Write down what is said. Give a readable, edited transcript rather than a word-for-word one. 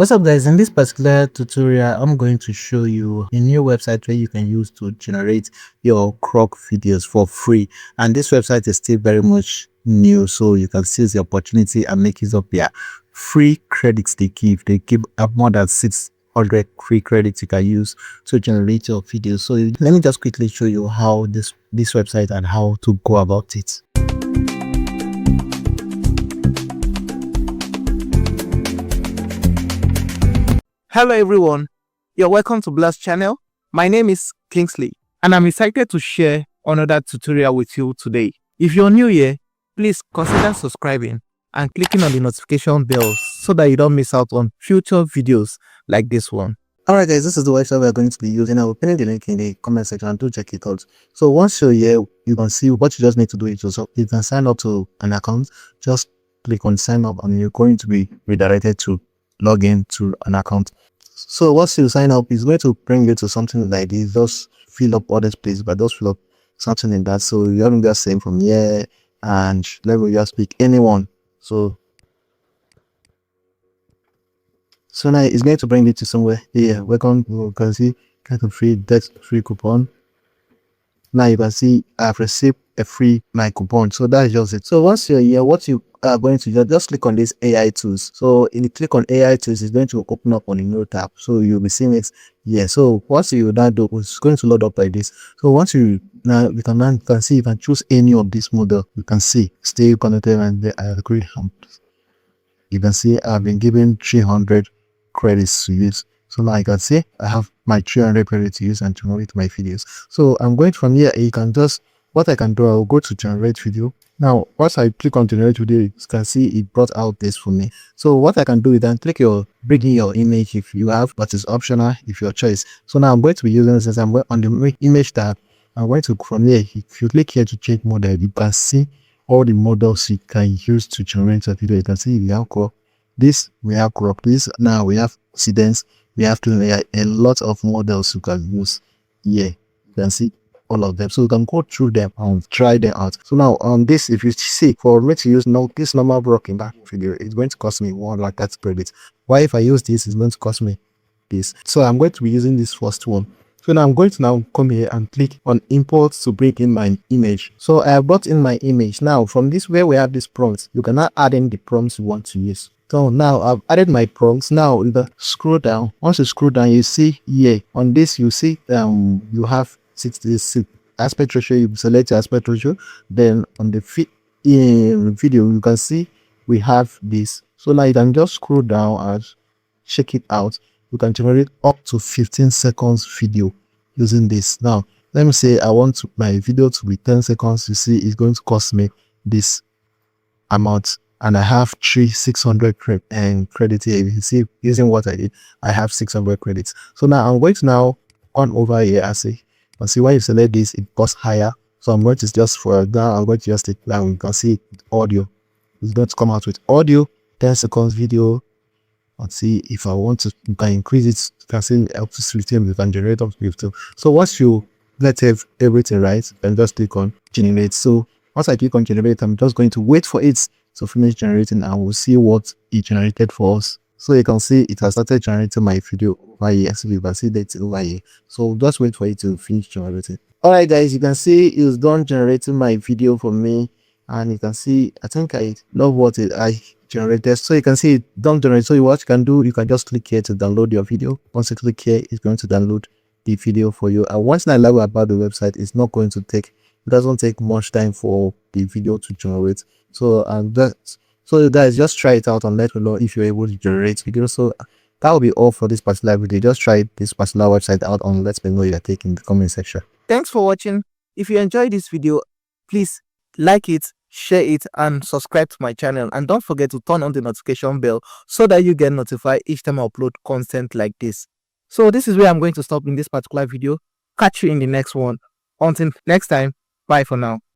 What's up guys, in this particular tutorial I'm going to show you a new website where you can use to generate your Grok videos for free. And this website is still very much new, so you can seize the opportunity and make use of their free credits they give. They give up more than 600 free credits you can use to generate your videos. So let me just quickly show you how this website and how to go about it. Hello everyone, you're welcome to Blast channel. My name is Kingsley and I'm excited to share another tutorial with you today. If you're new here, please consider subscribing and clicking on the notification bell so that you don't miss out on future videos like this one. Alright guys, this is the website we're going to be using. I will pin the link in the comment section and do check it out. So once you're here, you can see what you just need to do is you can sign up to an account. Just click on sign up and you're going to be redirected to log in to an account. So once you sign up, it's going to bring you to something like this. Just fill up all this place, but just fill up something in that. So you haven't just saying from here and let me just pick anyone. So now it's going to bring you to somewhere here. Welcome, you can see kind of free coupon. Now you can see I've received a free my coupon. So that's just it. So once you're here, what you are going to do, just click on this AI tools. So in the click on AI tools, it's going to open up on a new tab. So you'll be seeing it here. So once you now do, it's going to load up like this. So once you you can see you can choose any of this model. You can see stay connected and I agree. You can see I've been given 300 credits to use. So now I can see I have my 300 credits to use and generate my videos. So I'm going from here. You can just, what I can do, I'll go to generate video. Now once I click on generate video, you can see it brought out this for me. So what I can do is then bring in your image if you have, but it's optional if your choice. So now I'm going to be using this. I'm on the image tab. I'm going to from here. If you click here to change model, you can see all the models you can use to generate a video. You can see we have this, we have Grok, this, now we have Seedance, we have a lot of models you can use here. You can see all of them, so you can go through them and try them out. So now on this, if you see, for me to use this normal Grok in that video, it's going to cost me 130 credits. Why if I use this, it's going to cost me this. So I'm going to be using this first one. So now I'm going to now come here and click on import to bring in my image. So I have brought in my image. Now from this where we have this prompts, you can now add in the prompts you want to use. So now I've added my prompts. Now scroll down. Once you scroll down, you see here on this, you see you have 66 aspect ratio. You select aspect ratio. Then on the video, you can see we have this. So now you can just scroll down and check it out. You can generate up to 15 seconds video using this. Now let me say I want my video to be 10 seconds. You see it's going to cost me this amount, and I have 600 credits here. You see, using what I did, I have 600 credits. So now I'm going to now on over here and see when you select this, it goes higher. So I'm going to just for now, I'm going to just take down. You can see audio. It's going to come out with audio, 10 seconds video. Let's see if I want to, you can increase it. You can see up to 15, you can generate up to 15. So once you let everything right, then just click on generate. So once I click on generate, I'm just going to wait for it to finish generating and we'll see what it generated for us. So you can see it has started generating my video over here. So you can see that over here. So just wait for it to finish generating. Alright guys, you can see it's done generating my video for me, and you can see I think I love what I generated. So you can see it done generate. So what you can do, you can just click here to download your video. Once you click here, it's going to download the video for you. And one thing I love about the website, it's not going to take, it doesn't take much time for the video to generate. So so guys, just try it out and let me know if you're able to generate videos. So that will be all for this particular video. Just try this particular website out and let me know your take in the comment section. Thanks for watching. If you enjoyed this video, please like it, share it, and subscribe to my channel. And don't forget to turn on the notification bell so that you get notified each time I upload content like this. So this is where I'm going to stop in this particular video. Catch you in the next one. Until next time, bye for now.